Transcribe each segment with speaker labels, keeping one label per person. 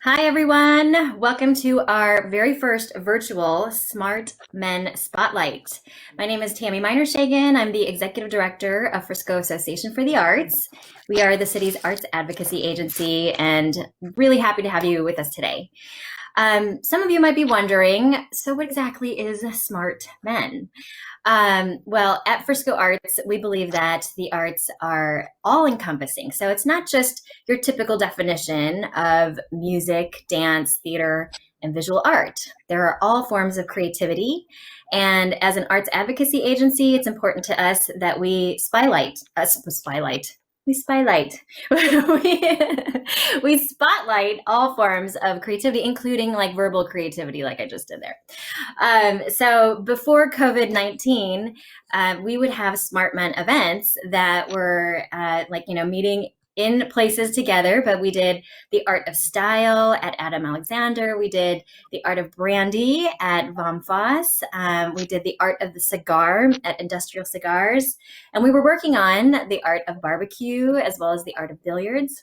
Speaker 1: Hi, everyone. Welcome to our very first virtual SmART Men Spotlight. My name is Tammy Miner-Shagan. I'm the Executive Director of Frisco Association for the Arts. We are the city's arts advocacy agency and really happy to have you with us today. Some of you might be wondering, so what exactly is SmART Men? Well, at Frisco Arts, we believe that the arts are all encompassing. So it's not just your typical definition of music, dance, theater, and visual art. There are all forms of creativity. And as an arts advocacy agency, it's important to us that we spotlight. We spotlight all forms of creativity, including like verbal creativity, like I just did there. So before COVID-19, we would have SmART Men events that were meeting in places together, but we did the Art of Style at Adam Alexander. We did the Art of Brandy at Vom Foss. We did the Art of the Cigar at Industrial Cigars. And we were working on the Art of Barbecue as well as the Art of Billiards.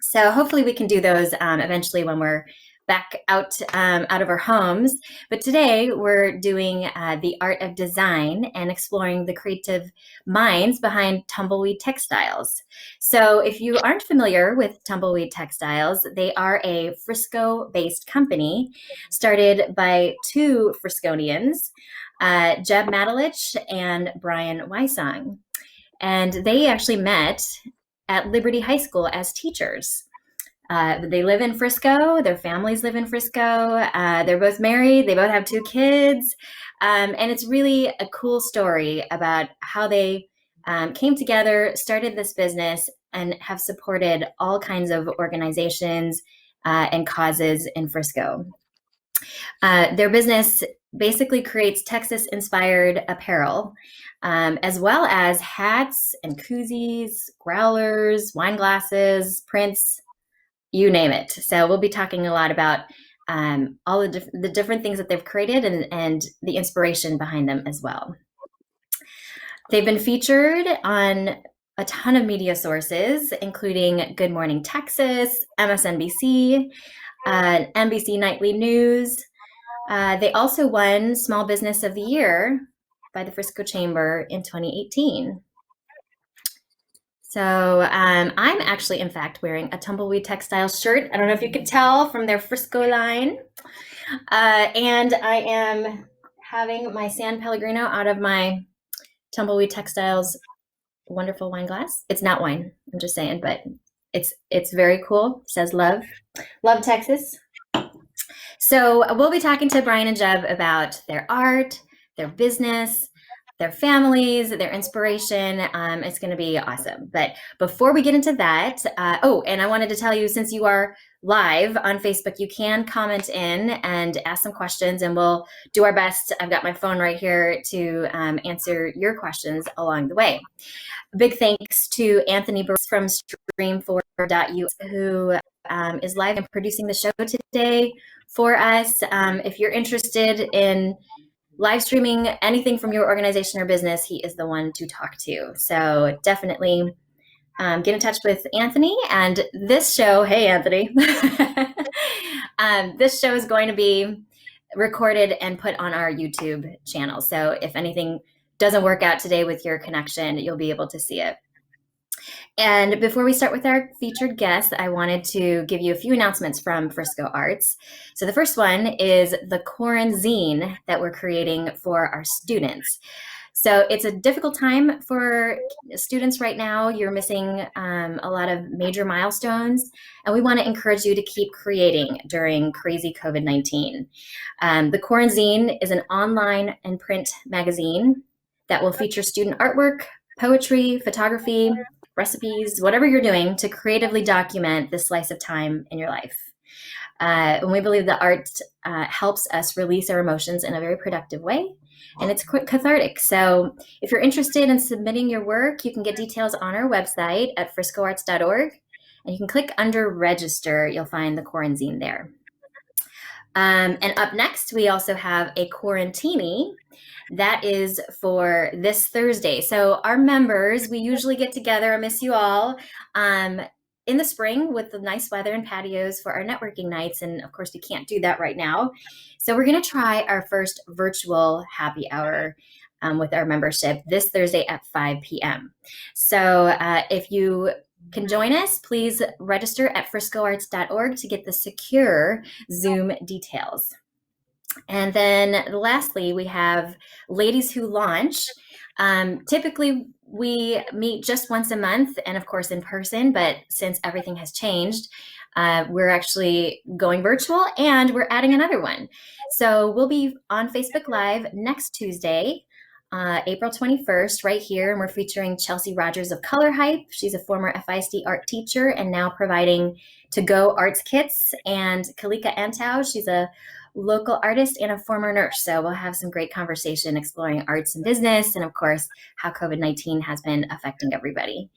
Speaker 1: So hopefully we can do those eventually when we're back out of our homes. But today we're doing the art of design and exploring the creative minds behind Tumbleweed Textiles. So if you aren't familiar with Tumbleweed Textiles, they are a Frisco-based company started by two Frisconians, Jeb Matalich and Brian Wysong. And they actually met at Liberty High School as teachers. They live in Frisco. Their families live in Frisco. They're both married. They both have two kids. And it's really a cool story about how they came together, started this business, and have supported all kinds of organizations and causes in Frisco. Their business basically creates Texas-inspired apparel, as well as hats and koozies, growlers, wine glasses, prints, you name it. So we'll be talking a lot about all the different things that they've created and the inspiration behind them as well. They've been featured on a ton of media sources, including Good Morning Texas, MSNBC, NBC Nightly News. They also won Small Business of the Year by the Frisco Chamber in 2018. So I'm actually, in fact, wearing a Tumbleweed Textiles shirt. I don't know if you could tell from their Frisco line. And I am having my San Pellegrino out of my Tumbleweed Textiles wonderful wine glass. It's not wine, I'm just saying, but it's very cool. It says love Texas. So we'll be talking to Brian and Jeb about their art, their business, their families, their inspiration. It's going to be awesome. But before we get into that, and I wanted to tell you, since you are live on Facebook, you can comment in and ask some questions, and we'll do our best. I've got my phone right here to answer your questions along the way. Big thanks to Anthony Burris from stream4.us, who is live and producing the show today for us. If you're interested in live streaming anything from your organization or business, he is the one to talk to. So definitely get in touch with Anthony. And this show, hey, Anthony, this show is going to be recorded and put on our YouTube channel. So if anything doesn't work out today with your connection, you'll be able to see it. And before we start with our featured guest, I wanted to give you a few announcements from Frisco Arts. So the first one is the Quarantine that we're creating for our students. So it's a difficult time for students right now. You're missing a lot of major milestones, and we want to encourage you to keep creating during crazy COVID-19. The Quarantine is an online and print magazine that will feature student artwork, poetry, photography, recipes, whatever you're doing to creatively document this slice of time in your life. And we believe that art helps us release our emotions in a very productive way, and it's cathartic. So if you're interested in submitting your work, you can get details on our website at friscoarts.org, and you can click under register. You'll find the Quarantine there. And up next, we also have a Quarantini that is for this Thursday. So our members, we usually get together, I miss you all, in the spring with the nice weather and patios for our networking nights. And of course, we can't do that right now. So we're going to try our first virtual happy hour with our membership this Thursday at 5 p.m. So if you can join us, please register at friscoarts.org to get the secure Zoom details. And then lastly, we have Ladies Who Launch. Typically, we meet just once a month and, of course, in person. But since everything has changed, we're actually going virtual and we're adding another one. So we'll be on Facebook Live next Tuesday, April 21st, right here. And we're featuring Chelsea Rogers of Color Hype. She's a former FISD art teacher and now providing to-go arts kits. And Kalika Antow, she's a local artist and a former nurse. So we'll have some great conversation exploring arts and business and, of course, how COVID-19 has been affecting everybody.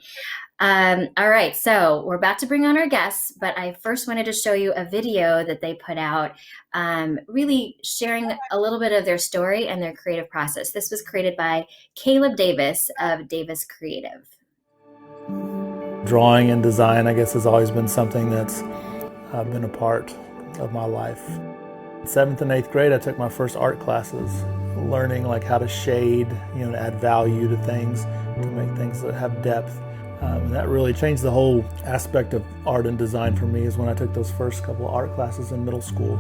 Speaker 1: All right, so we're about to bring on our guests, but I first wanted to show you a video that they put out, really sharing a little bit of their story and their creative process. This was created by Caleb Davis of Davis Creative.
Speaker 2: Drawing and design, I guess, has always been something that's been a part of my life. In 7th and 8th grade, I took my first art classes, learning like how to shade, to add value to things, to make things that have depth. And that really changed the whole aspect of art and design for me, is when I took those first couple of art classes in middle school.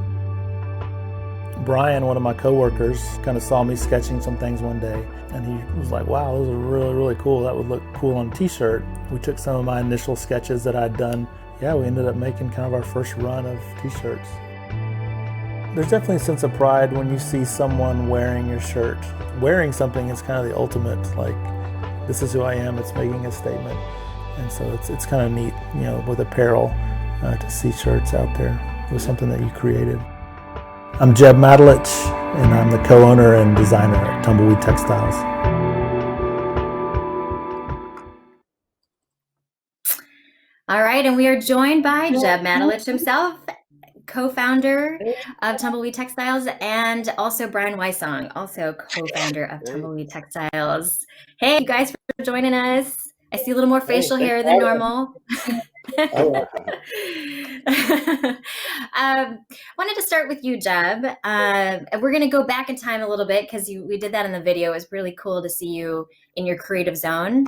Speaker 2: Brian, one of my coworkers, kind of saw me sketching some things one day, and he was like, wow, those are really, really cool. That would look cool on a t-shirt. We took some of my initial sketches that I'd done. Yeah, we ended up making kind of our first run of t-shirts. There's definitely a sense of pride when you see someone wearing your shirt. Wearing something is kind of the ultimate, like, this is who I am, it's making a statement. And so it's kind of neat, with apparel, to see shirts out there with something that you created. I'm Jeb Matalich, and I'm the co-owner and designer at Tumbleweed Textiles.
Speaker 1: All right, and we are joined by Jeb Matalich himself, co-founder of Tumbleweed Textiles, and also Brian Wysong, also co-founder of Tumbleweed Textiles. Hey, you guys, for joining us. I see a little more facial hair than normal. Wanted to start with you, Jeb. We're going to go back in time a little bit because we did that in the video. It was really cool to see you in your creative zone.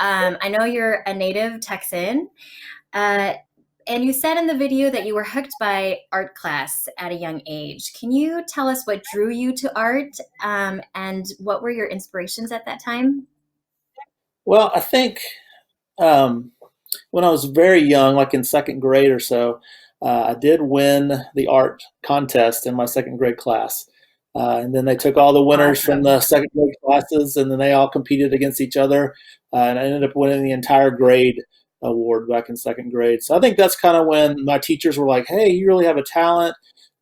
Speaker 1: I know you're a native Texan. And you said in the video that you were hooked by art class at a young age. Can you tell us what drew you to art, and what were your inspirations at that time?
Speaker 2: Well, I think when I was very young, like in 2nd grade or so, I did win the art contest in my 2nd grade class. And then they took all the winners from the 2nd grade classes, and then they all competed against each other. And I ended up winning the entire grade award back in 2nd grade. So I think that's kind of when my teachers were like, hey, you really have a talent.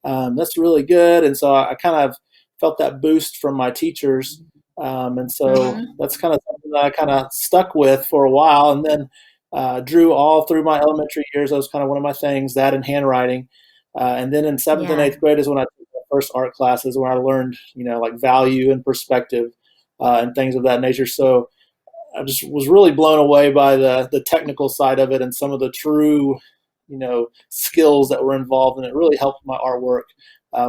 Speaker 2: That's really good. And so I kind of felt that boost from my teachers. And so that's kind of something that I kind of stuck with for a while. And then drew all through my elementary years. That was kind of one of my things, that and handwriting. And then in 7th and 8th grade is when I took my first art classes, where I learned, like value and perspective and things of that nature. So I just was really blown away by the technical side of it and some of the true, skills that were involved, and it really helped my artwork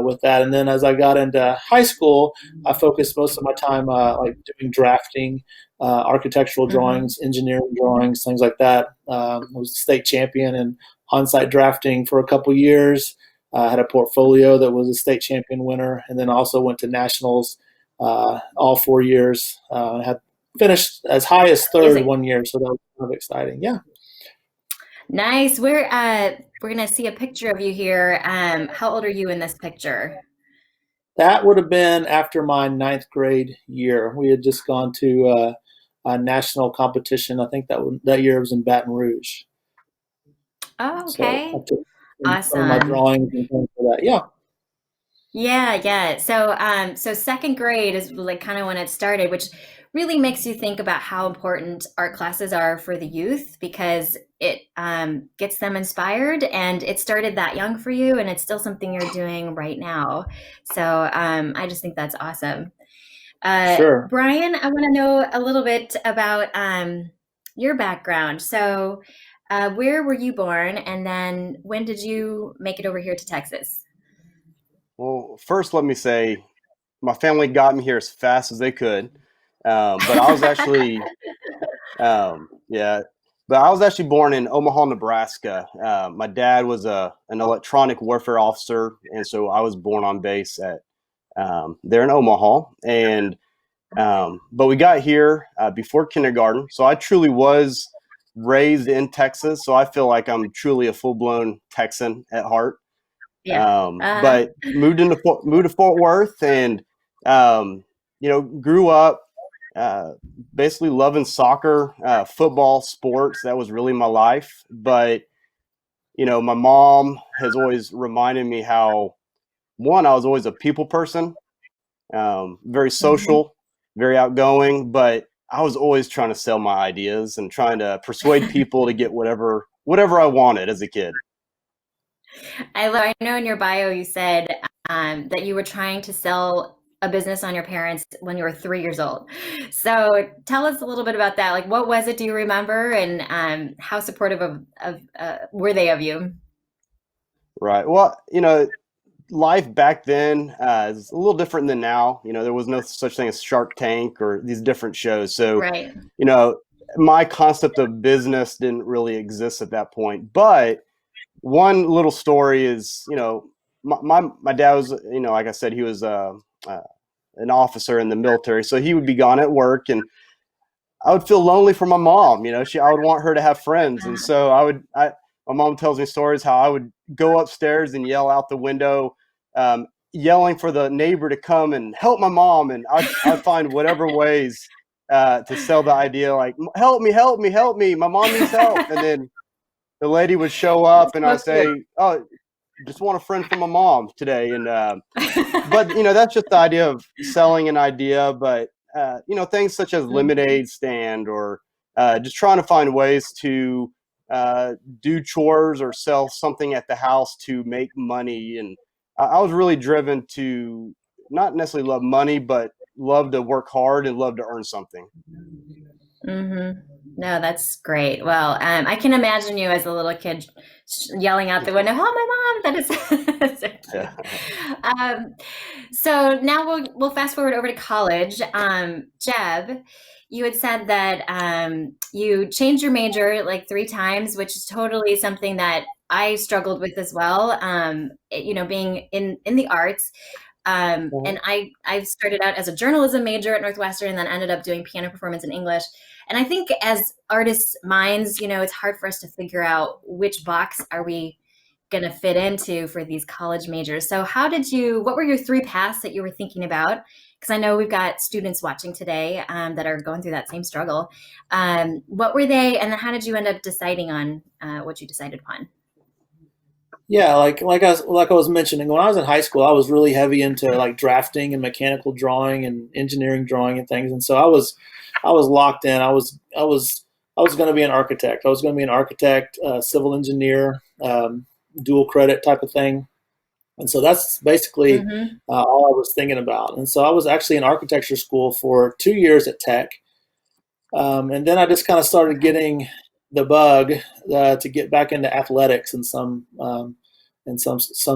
Speaker 2: with that. And then as I got into high school, I focused most of my time like doing drafting, architectural drawings, engineering drawings, things like that. I was a state champion in on-site drafting for a couple years. I had a portfolio that was a state champion winner, and then also went to nationals all 4 years. I had finished as high as 3rd one year, so that was kind of exciting. Yeah.
Speaker 1: Nice. We're gonna see a picture of you here. How old are you in this picture?
Speaker 2: That would have been after my 9th grade year. We had just gone to a national competition. I think that year was in Baton Rouge.
Speaker 1: Oh, okay.
Speaker 2: So
Speaker 1: awesome.
Speaker 2: Some of my drawings and things like that. Yeah.
Speaker 1: Yeah. So 2nd grade is like kind of when it started, which really makes you think about how important art classes are for the youth, because it gets them inspired, and it started that young for you, and it's still something you're doing right now. So I just think that's awesome.
Speaker 2: Sure.
Speaker 1: Brian, I want to know a little bit about your background. So Where were you born, and then when did you make it over here to Texas?
Speaker 3: Well, first, let me say my family got me here as fast as they could. But I was actually, yeah, but I was actually born in Omaha, Nebraska. My dad was an electronic warfare officer, and so I was born on base at there in Omaha. And but we got here before kindergarten, so I truly was raised in Texas. So I feel like I'm truly a full blown Texan at heart.
Speaker 1: Yeah. Uh-huh.
Speaker 3: But moved to Fort Worth, and um, grew up uh, basically loving soccer, football, sports. That was really my life. But my mom has always reminded me how one, I was always a people person, very
Speaker 1: Mhm.
Speaker 3: social, very outgoing, but I was always trying to sell my ideas and trying to persuade people to get whatever I wanted as a kid.
Speaker 1: I know in your bio you said that you were trying to sell a business on your parents when you were 3 years old. So tell us a little bit about that. Like, what was it? Do you remember? And how supportive of were they of you?
Speaker 3: Right. Well, life back then is a little different than now. There was no such thing as Shark Tank or these different shows. So,
Speaker 1: Right.
Speaker 3: you know, my concept of business didn't really exist at that point. But one little story is, my dad was, like I said, he was uh, an officer in the military, so he would be gone at work, and I would feel lonely for my mom. I would want her to have friends, and so my mom tells me stories how I would go upstairs and yell out the window, yelling for the neighbor to come and help my mom, and I'd find whatever ways to sell the idea, like help me, help me, help me, my mom needs help, and then the lady would show up,
Speaker 1: That's
Speaker 3: and
Speaker 1: so
Speaker 3: I'd
Speaker 1: cool.
Speaker 3: say, oh, just want a friend from my mom today, and but that's just the idea of selling an idea. But things such as
Speaker 1: Mhm.
Speaker 3: lemonade stand, or just trying to find ways to do chores or sell something at the house to make money. And I was really driven to not necessarily love money, but love to work hard and love to earn something.
Speaker 1: Hmm. No, that's great. Well, I can imagine you as a little kid yelling out the window, "Help my mom!" That is that's so cute.
Speaker 3: Yeah.
Speaker 1: Um, so now we'll fast forward over to college. Jeb, you had said that you changed your major like 3 times, which is totally something that I struggled with as well. Being in the arts. And I started out as a journalism major at Northwestern and then ended up doing piano performance in English. And I think as artists' minds, it's hard for us to figure out which box are we going to fit into for these college majors. So what were your 3 paths that you were thinking about? Because I know we've got students watching today that are going through that same struggle. What were they, and then how did you end up deciding on what you decided upon?
Speaker 2: Yeah, like I was mentioning, when I was in high school, I was really heavy into like drafting and mechanical drawing and engineering drawing and things, and so I was locked in. I was going to be an architect. I was going to be an architect, civil engineer, dual credit type of thing, and so that's basically
Speaker 1: Mm-hmm.
Speaker 2: all I was thinking about. And so I was actually in architecture school for 2 years at Tech, and then I just kind of started
Speaker 1: Okay.
Speaker 2: getting the bug to get back into athletics in some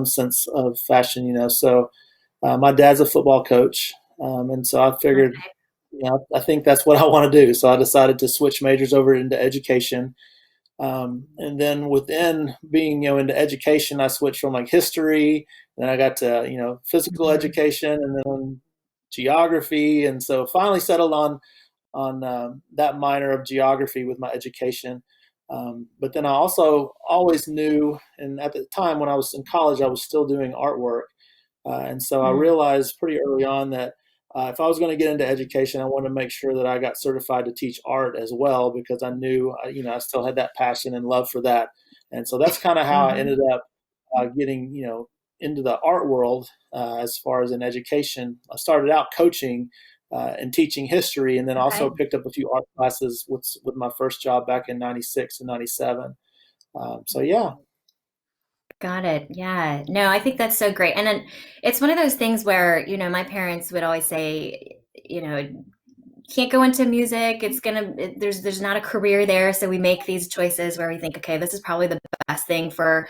Speaker 2: sense of fashion, So my dad's a football coach, and so I figured,
Speaker 1: Okay.
Speaker 2: I think that's what I want to do. So I decided to switch majors over into education. And then within being, into education, I switched from like history, then I got to, physical
Speaker 1: Mhm.
Speaker 2: education, and then geography, and so finally settled on that minor of geography with my education. But then I also always knew, and at the time when I was in college, I was still doing artwork. And so I
Speaker 1: Mm.
Speaker 2: realized pretty early on that if I was going to get into education, I wanted to make sure that I got certified to teach art as well, because I knew, I still had that passion and love for that. And so that's kind of how I ended
Speaker 1: Mhm.
Speaker 2: up getting, into the art world as far as in education. I started out coaching and teaching history, and then also
Speaker 1: Okay.
Speaker 2: picked up a few art classes with my first job back in '96 and '97. So yeah.
Speaker 1: Got it. Yeah. No, I think that's so great. And then it's one of those things where, my parents would always say, can't go into music. There's not a career there. So we make these choices where we think, okay, this is probably the best thing for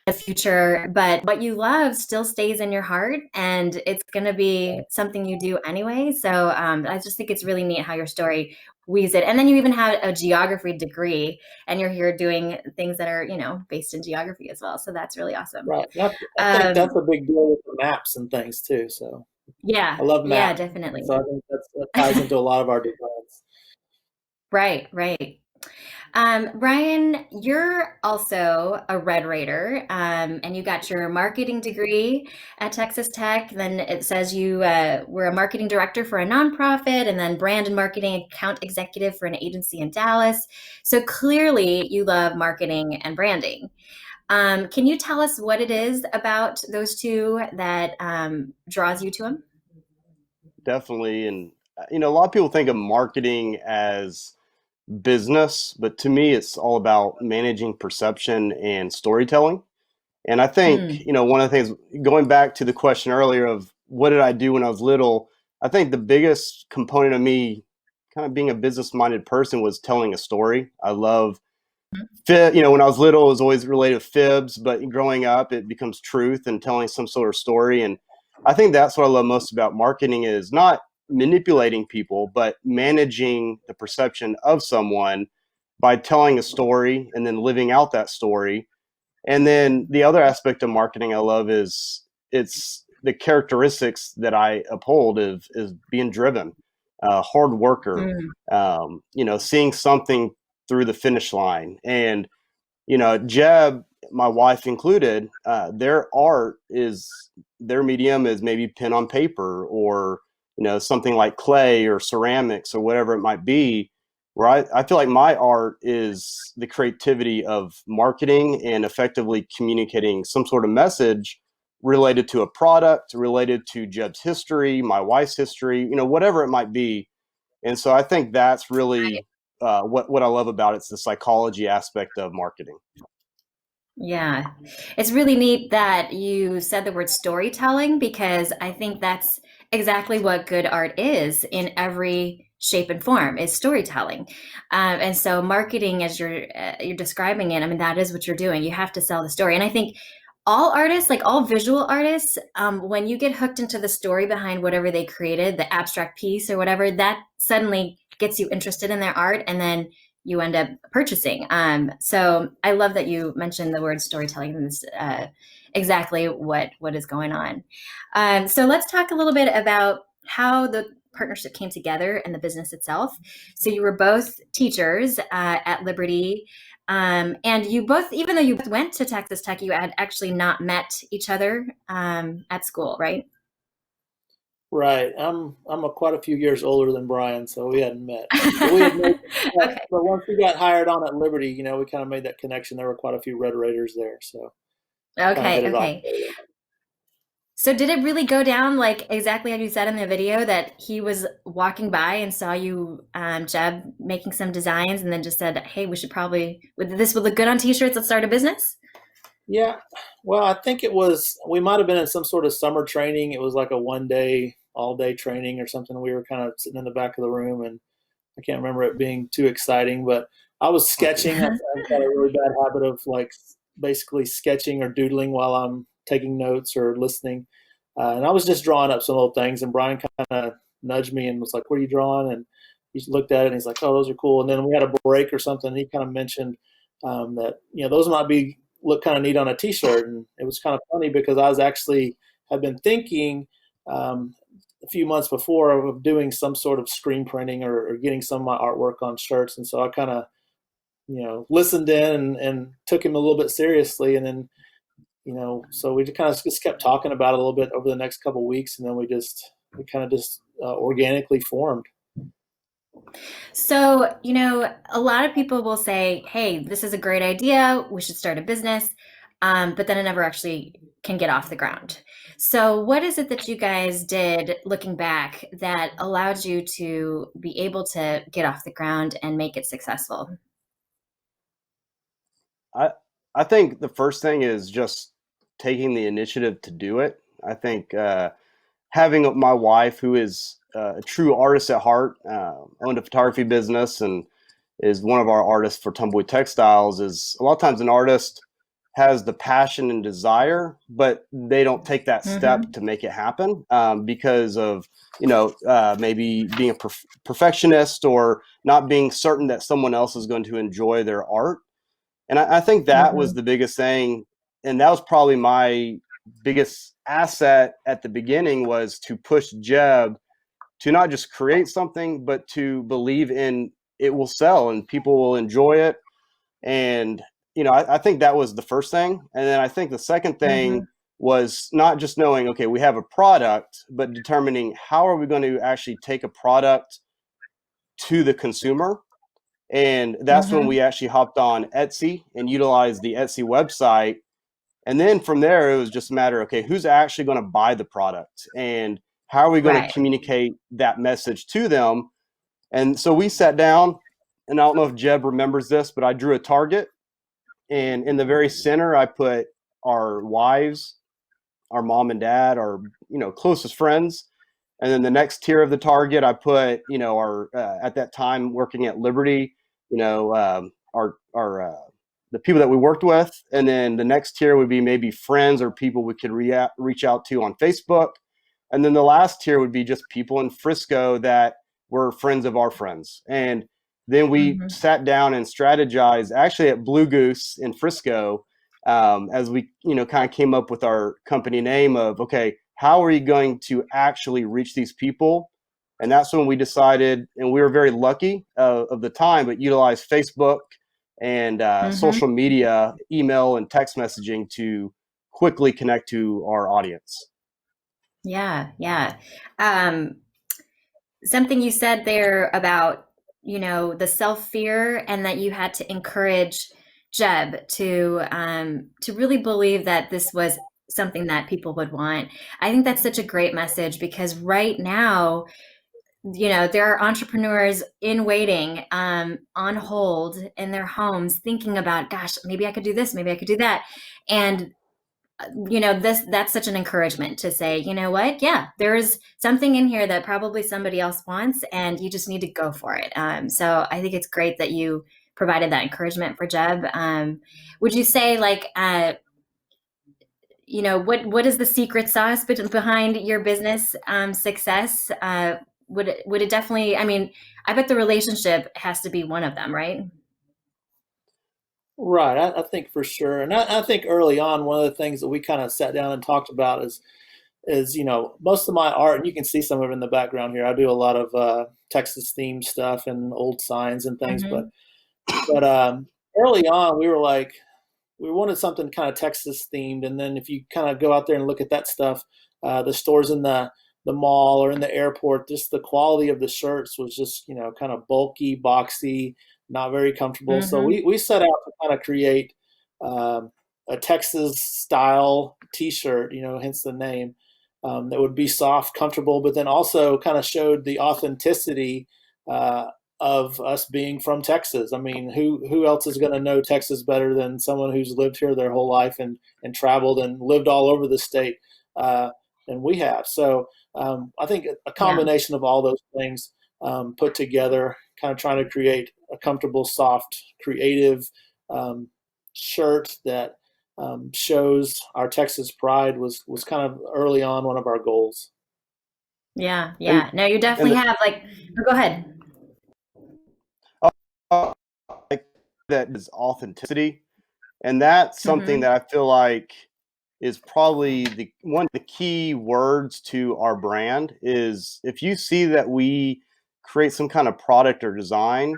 Speaker 1: the future, but what you love still stays in your heart and it's going to be something you do anyway. So I just think it's really neat how your story weaves it. And then you even have a geography degree and you're here doing things that are, based in geography as well. So that's really awesome.
Speaker 2: Right. I think that's a big deal with the maps and things too. So
Speaker 1: Yeah.
Speaker 2: I love
Speaker 1: Yeah,
Speaker 2: maps.
Speaker 1: definitely.
Speaker 2: So I think that ties into a lot of our designs.
Speaker 1: Right, right. Brian, you're also a Red Raider, and you got your marketing degree at Texas Tech. Then it says you were a marketing director for a nonprofit, and then brand and marketing account executive for an agency in Dallas. So clearly, you love marketing and branding. Can you tell us what it is about those two that draws you to them?
Speaker 3: Definitely. And, a lot of people think of marketing as business, but to me, it's all about managing perception and storytelling. And I think,
Speaker 1: Mm,
Speaker 3: one of the things, going back to the question earlier of what did I do when I was little, I think the biggest component of me kind of being a business minded person was telling a story. I love when I was little, it was always related to fibs, but growing up, it becomes truth and telling some sort of story. And I think that's what I love most about marketing is not manipulating people, but managing the perception of someone by telling a story and then living out that story. And then the other aspect of marketing I love is it's the characteristics that I uphold is being driven, hard worker,
Speaker 1: mm,
Speaker 3: seeing something through the finish line. And Jeb, my wife included, their medium is maybe pen on paper or, something like clay or ceramics or whatever it might be. Where I feel like my art is the creativity of marketing and effectively communicating some sort of message related to a product, related to Jeb's history, my wife's history, whatever it might be. And so I think that's really what I love about it. It's the psychology aspect of marketing.
Speaker 1: yeah. It's really neat that you said the word storytelling because I think that's exactly what good art is in every shape and form is storytelling. And so marketing as you're describing it, I mean that is what you're doing. You have to sell the story. And I think all artists, like all visual artists, when you get hooked into the story behind whatever they created, the abstract piece or whatever, that suddenly gets you interested in their art and then you end up purchasing. So I love that you mentioned the word storytelling and this, exactly what is going on. So let's talk a little bit about how the partnership came together and the business itself. So you were both teachers at Liberty. And you both, even though you both went to Texas Tech, you had actually not met each other at school, right?
Speaker 2: Right. I'm quite a few years older than Brian, so we hadn't met. But we had made,
Speaker 1: Okay.
Speaker 2: but once we got hired on at Liberty, we kind of made that connection. There were quite a few Red Raiders there, so kind of hit
Speaker 1: Okay.
Speaker 2: it off.
Speaker 1: Okay. So did it really go down like exactly as you said in the video that he was walking by and saw you, Jeb, making some designs and then just said, "Hey, we should probably this would look good on t-shirts. Let's start a business."
Speaker 2: Yeah. Well, I think we might have been in some sort of summer training. It was like a one day, all day training or something. We were kind of sitting in the back of the room and I can't remember it being too exciting, but I was sketching. I've got a really bad habit of like basically sketching or doodling while I'm taking notes or listening. And I was just drawing up some little things, and Brian kind of nudged me and was like, "What are you drawing?" And he looked at it and he's like, "Oh, those are cool." And then we had a break or something. And he kind of mentioned that those might be look kind of neat on a T-shirt, and it was kind of funny because I was actually have been thinking um, a few months before of doing some sort of screen printing or getting some of my artwork on shirts, and so I kind of listened in and took him a little bit seriously, and then so we kind of just kept talking about it a little bit over the next couple of weeks, and then we kind of just organically formed.
Speaker 1: So, a lot of people will say, "Hey, this is a great idea. We should start a business." But then it never actually can get off the ground. So, what is it that you guys did looking back that allowed you to be able to get off the ground and make it successful?
Speaker 3: I I think the first thing is just taking the initiative to do it. I think having my wife, who is a true artist at heart, owned a photography business and is one of our artists for Tumbleweed Textiles, is a lot of times an artist has the passion and desire, but they don't take that step
Speaker 1: Mm-hmm.
Speaker 3: to make it happen because of, maybe being a perfectionist or not being certain that someone else is going to enjoy their art. And I think that was
Speaker 1: Mm-hmm.
Speaker 3: the biggest thing. And that was probably my biggest asset at the beginning, was to push Jeb to not just create something, but to believe in it will sell and people will enjoy it. And, I think that was the first thing. And then I think the second
Speaker 1: Mm-hmm.
Speaker 3: thing was not just knowing, okay, we have a product, but determining how are we going to actually take a product to the consumer. And that's when
Speaker 1: Mm-hmm.
Speaker 3: we actually hopped on Etsy and utilized the Etsy website. And then from there, it was just a matter, okay, who's actually going to buy the product and how are we going to
Speaker 1: Right.
Speaker 3: communicate that message to them? And so we sat down, and I don't know if Jeb remembers this, but I drew a target. And in the very center, I put our wives, our mom and dad, our closest friends. And then the next tier of the target, I put our at that time working at Liberty, our the people that we worked with. And then the next tier would be maybe friends or people we could reach out to on Facebook. And then the last tier would be just people in Frisco that were friends of our friends. And then we
Speaker 1: Mm-hmm.
Speaker 3: sat down and strategized actually at Blue Goose in Frisco, as we kind of came up with our company name of, okay, how are you going to actually reach these people? And that's when we decided, and we were very lucky of the time, but utilized Facebook and
Speaker 1: Mm-hmm.
Speaker 3: social media, email and text messaging to quickly connect to our audience.
Speaker 1: Yeah. Yeah. Um, Something you said there about, the self-fear, and that you had to encourage Jeb to really believe that this was something that people would want. I think that's such a great message, because right now, there are entrepreneurs in waiting, on hold in their homes, thinking about, gosh, maybe I could do this, maybe I could do that. And that's such an encouragement to say, you know what, yeah, there's something in here that probably somebody else wants, and you just need to go for it. So I think it's great that you provided that encouragement for Jeb. Would you say, like, what is the secret sauce behind your business success? Would it definitely, I mean, I bet the relationship has to be one of them, right?
Speaker 2: Right, I think for sure, and I think early on, one of the things that we kind of sat down and talked about is most of my art, and you can see some of it in the background here. I do a lot of Texas themed stuff and old signs and things, but
Speaker 1: Mm-hmm.
Speaker 2: but early on, we were like, we wanted something kind of Texas themed, and then if you kind of go out there and look at that stuff, the stores in the mall or in the airport, just the quality of the shirts was just kind of bulky, boxy, not very comfortable. So
Speaker 1: Mm-hmm.
Speaker 2: we set out to kind of create um, a Texas style T-shirt, hence the name, that would be soft, comfortable, but then also kind of showed the authenticity. Of us being from Texas. I mean, who else is going to know Texas better than someone who's lived here their whole life and traveled and lived all over the state than we have? So I think a
Speaker 1: Yeah.
Speaker 2: combination of all those things put together, kind of trying to create a comfortable, soft, creative shirt that shows our Texas pride was kind of early on one of our goals.
Speaker 1: Yeah.
Speaker 3: And
Speaker 1: Yeah. No, you
Speaker 3: and
Speaker 1: definitely have, like, oh, go ahead.
Speaker 3: the, like that is authenticity, and that's something
Speaker 1: Mm-hmm.
Speaker 3: that I feel like is probably the one of the key words to our brand. Is if you see that we create some kind of product or design,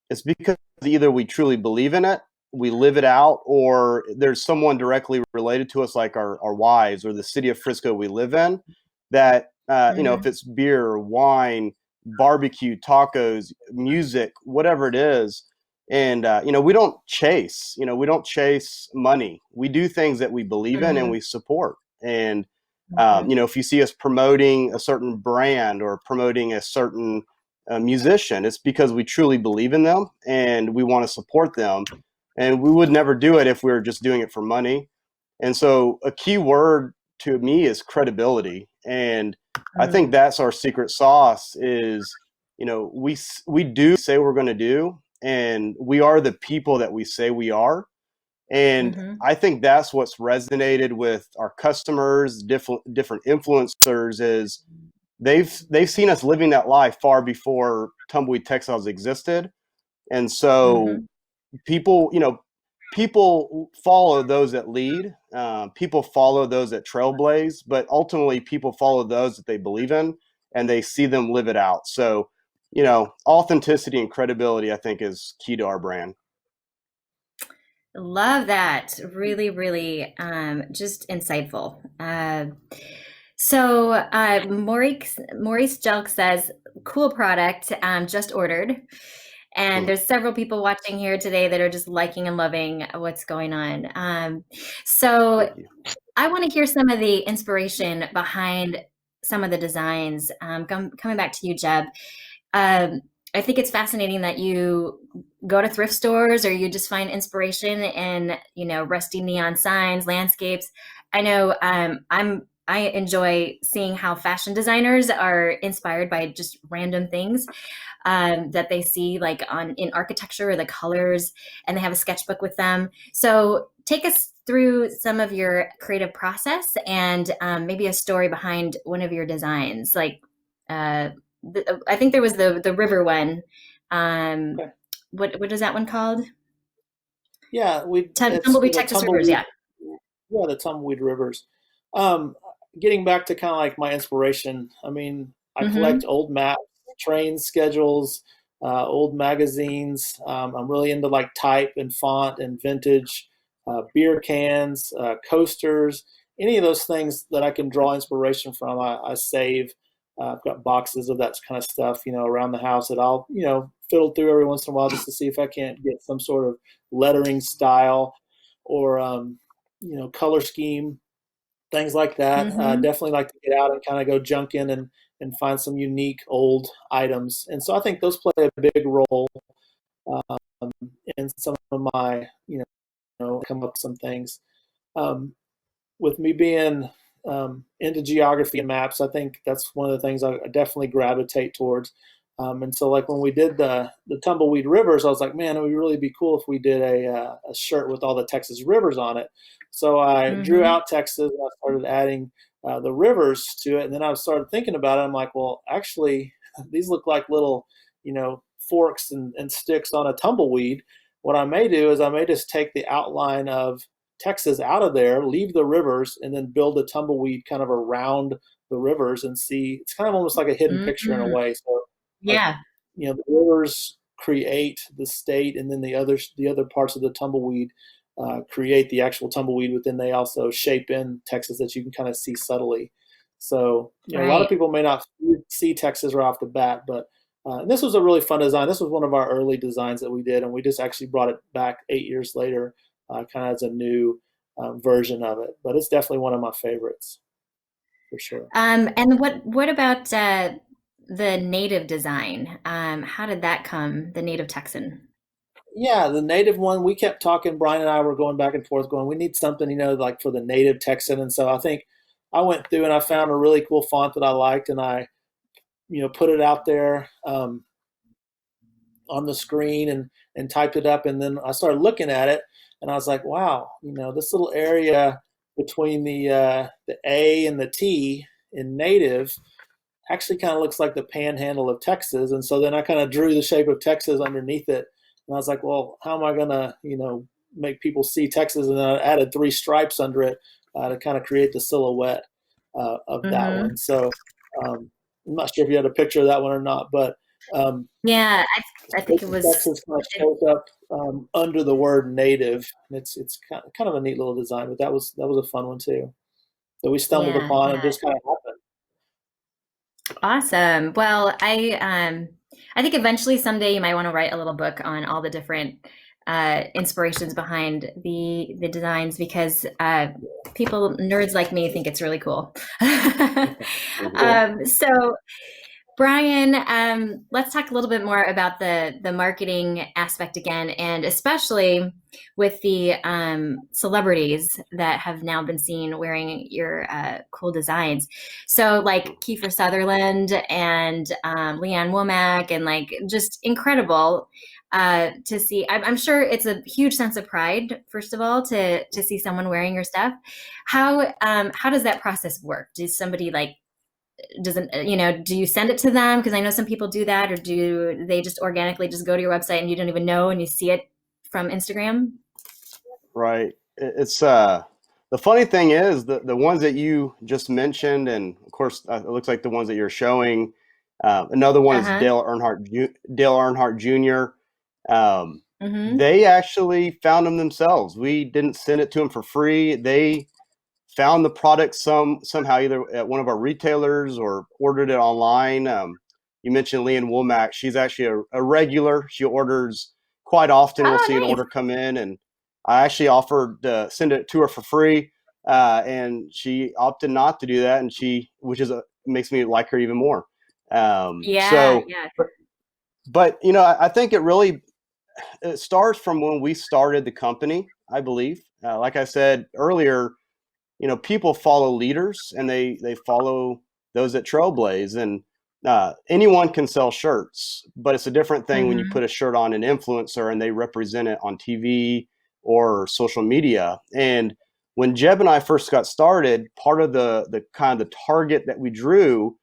Speaker 3: it's because either we truly believe in it, we live it out, or there's someone directly related to us, like our wives or the city of Frisco we live in, that if
Speaker 1: Mm-hmm.
Speaker 3: it's beer, wine, barbecue, tacos, music, whatever it is. And we don't chase money. We do things that we believe in and
Speaker 1: Mm-hmm.
Speaker 3: we support. And
Speaker 1: Mm-hmm.
Speaker 3: if you see us promoting a certain brand or promoting a certain musician, it's because we truly believe in them and we want to support them. And we would never do it if we were just doing it for money. And so a key word to me is credibility. And I think that's our secret sauce is, we do say we're going to do, and we are the people that we say we are. And I think that's what's resonated with our customers, different influencers, is they've seen us living that life far before tumbleweed textiles existed. And so people, people follow those that lead. People follow those that trailblaze, but ultimately people follow those that they believe in and they see them live it out. So, authenticity and credibility, I think, is key to our brand.
Speaker 1: Love that. Really, really just insightful. Maurice Jelk says, cool product, just ordered. And there's several people watching here today that are just liking and loving what's going on. So I want to hear some of the inspiration behind some of the designs. Coming back to you, Jeb. I think it's fascinating that you go to thrift stores or you just find inspiration in, rusty neon signs, landscapes. I know I enjoy seeing how fashion designers are inspired by just random things that they see like in architecture or the colors, and they have a sketchbook with them. So take us through some of your creative process and maybe a story behind one of your designs. Like I think there was the river one.
Speaker 2: Okay.
Speaker 1: What is that one called?
Speaker 2: Yeah,
Speaker 1: Tumbleweed Texas Rivers. Yeah.
Speaker 2: Yeah, the tumbleweed rivers. Um, Getting back to kind of like my inspiration, I mean, I collect old maps, train schedules, old magazines. I'm really into like type and font and vintage, beer cans, coasters, any of those things that I can draw inspiration from. I save. I've got boxes of that kind of stuff, around the house that I'll, fiddle through every once in a while just to see if I can't get some sort of lettering style or, color scheme, things like that. Definitely like to get out and kind of go junk in and find some unique old items. And so I think those play a big role in some of my, come up with some things. With me being into geography and maps, I think that's one of the things I definitely gravitate towards. And so, like when we did the tumbleweed rivers, I was like, man, it would really be cool if we did a shirt with all the Texas rivers on it. So I drew out Texas, and I started adding the rivers to it, and then I started thinking about it. I'm like, well, actually, these look like little, forks and sticks on a tumbleweed. What I may do is I may just take the outline of Texas out of there, leave the rivers, and then build a tumbleweed kind of around the rivers and see. It's kind of almost like a hidden picture in a way. So,
Speaker 1: yeah,
Speaker 2: the rivers create the state, and then the other parts of the tumbleweed create the actual tumbleweed. Within, they also shape in Texas that you can kind of see subtly. So, a lot of people may not see Texas right off the bat, but this was a really fun design. This was one of our early designs that we did, and we just actually brought it back 8 years later, kind of as a new version of it. But it's definitely one of my favorites, for sure.
Speaker 1: And what about the native design? How did that come? The native Texan.
Speaker 2: Yeah, the native one, we kept talking. Brian and I were going back and forth, going, we need something, like for the native Texan. And so I think I went through and I found a really cool font that I liked, and I, put it out there on the screen and typed it up. And then I started looking at it, and I was like, wow, this little area between the A and the T in native actually kind of looks like the panhandle of Texas. And so then I kind of drew the shape of Texas underneath it. And I was like, well, how am I going to, make people see Texas? And then I added 3 stripes under it to kind of create the silhouette of that one. So I'm not sure if you had a picture of that one or not, but
Speaker 1: yeah, I think it was.
Speaker 2: Texas kind of shows up under the word native. And it's kind of a neat little design, but that was a fun one too that we stumbled upon and just kind of happened.
Speaker 1: Awesome. Well, I think eventually someday you might want to write a little book on all the different inspirations behind the designs, because nerds like me think it's really cool. So Brian, let's talk a little bit more about the marketing aspect again, and especially with the celebrities that have now been seen wearing your cool designs. So, like Kiefer Sutherland and Leanne Womack, and like just incredible to see. I'm sure it's a huge sense of pride, first of all, to see someone wearing your stuff. How does that process work? Does somebody like doesn't do you send it to them, because I know some people do that, or do they just organically just go to your website and you don't even know and you see it from Instagram?
Speaker 3: Right. It's the funny thing is the ones that you just mentioned, and of course it looks like the ones that you're showing. Another one is
Speaker 1: Uh-huh.
Speaker 3: Dale Earnhardt Jr.
Speaker 1: Mm-hmm.
Speaker 3: They actually found them themselves. We didn't send it to them for free. They found the product somehow, either at one of our retailers or ordered it online. You mentioned Leanne Womack. She's actually a regular. She orders quite often. We'll see
Speaker 1: Oh,
Speaker 3: an
Speaker 1: nice.
Speaker 3: order come in, and I actually offered to send it to her for free, and she opted not to do that, and which makes me like her even more.
Speaker 1: Yeah, yeah.
Speaker 3: But I think it starts from when we started the company. I believe, like I said earlier, people follow leaders, and they follow those that trailblaze, and anyone can sell shirts, but it's a different thing when you
Speaker 1: Mm-hmm.
Speaker 3: put a shirt on an influencer and they represent it on TV or social media. And when Jeb and I first got started, part of the kind of the target that we drew,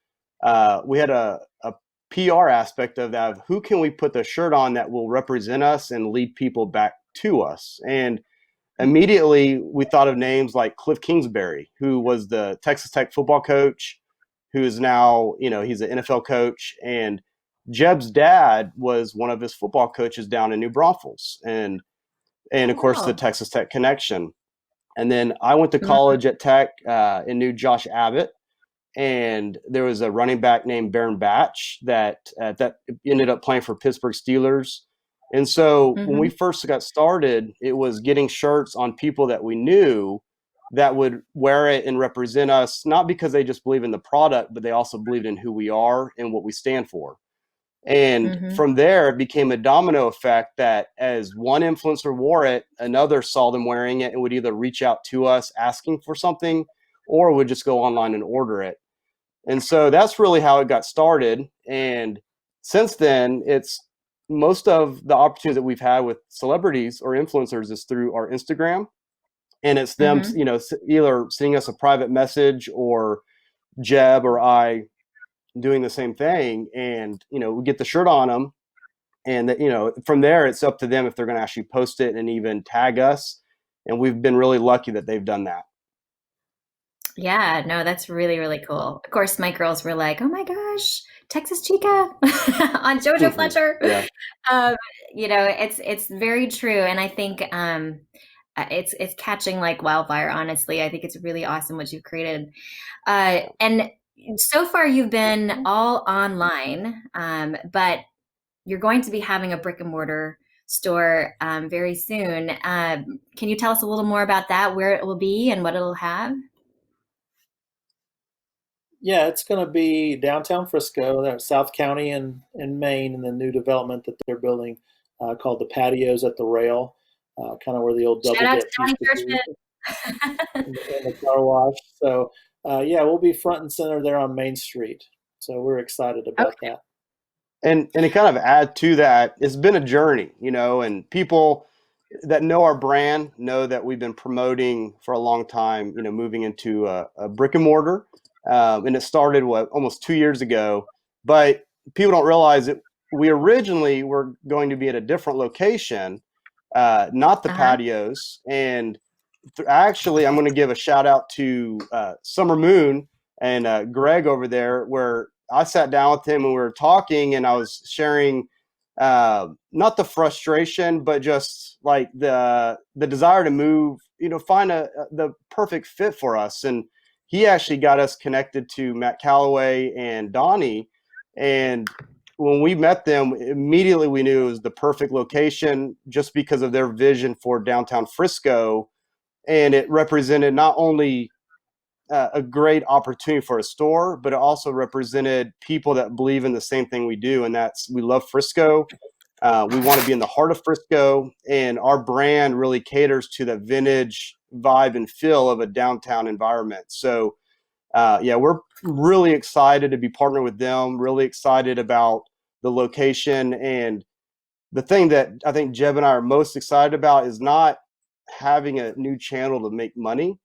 Speaker 3: we had a PR aspect of that, of who can we put the shirt on that will represent us and lead people back to us. And immediately we thought of names like Cliff Kingsbury, who was the Texas Tech football coach, who is now, he's an NFL coach. And Jeb's dad was one of his football coaches down in New Braunfels. And of course, the
Speaker 1: Cool.
Speaker 3: Texas Tech connection. And then I went to
Speaker 1: Mm-hmm.
Speaker 3: college at Tech and knew Josh Abbott. And there was a running back named Baron Batch that ended up playing for Pittsburgh Steelers. And so when we
Speaker 1: Mm-hmm.
Speaker 3: first got started, it was getting shirts on people that we knew that would wear it and represent us, not because they just believe in the product, but they also believed in who we are and what we stand for. And
Speaker 1: Mm-hmm.
Speaker 3: from there, it became a domino effect that as one influencer wore it, another saw them wearing it and would either reach out to us asking for something or would just go online and order it. And so that's really how it got started. And since then, it's most of the opportunities that we've had with celebrities or influencers is through our Instagram. And it's them,
Speaker 1: Mm-hmm.
Speaker 3: either sending us a private message or Jeb or I doing the same thing. And, we get the shirt on them. And, from there, it's up to them if they're going to actually post it and even tag us. And we've been really lucky that they've done that.
Speaker 1: Yeah, no, that's really, really cool. Of course, my girls were like, "Oh my gosh, Texas Chica on JoJo Fletcher."
Speaker 3: Yeah.
Speaker 1: Um, it's very true, and I think it's catching like wildfire. Honestly, I think it's really awesome what you've created. And so far, you've been all online, but you're going to be having a brick and mortar store very soon. Can you tell us a little more about that, where it will be and what it'll have?
Speaker 2: Yeah, it's going to be downtown Frisco, South County in Maine, in the new development that they're building called the Patios at the Rail, kind of where the old
Speaker 1: Shout
Speaker 2: double
Speaker 1: out to
Speaker 2: dip used
Speaker 1: Donnie
Speaker 2: to be
Speaker 1: Churchman.
Speaker 2: in the car wash. So, yeah, we'll be front and center there on Main Street. So we're excited about
Speaker 1: Okay.
Speaker 2: that.
Speaker 3: And to kind of add to that, it's been a journey, and people that know our brand know that we've been promoting for a long time, moving into a brick and mortar. And it started almost 2 years ago, but people don't realize that we originally were going to be at a different location, not the
Speaker 1: Uh-huh.
Speaker 3: patios. And actually, I'm going to give a shout out to Summer Moon and Greg over there, where I sat down with him and we were talking, and I was sharing not the frustration, but just like the desire to move, find the perfect fit for us. And he actually got us connected to Matt Calloway and Donnie. And when we met them, immediately we knew it was the perfect location just because of their vision for downtown Frisco. And it represented not only a great opportunity for a store, but it also represented people that believe in the same thing we do, and that's we love Frisco. We want to be in the heart of Frisco, and our brand really caters to the vintage vibe and feel of a downtown environment. So, yeah, we're really excited to be partnering with them, really excited about the location. And the thing that I think Jeb and I are most excited about is not having a new channel to make money,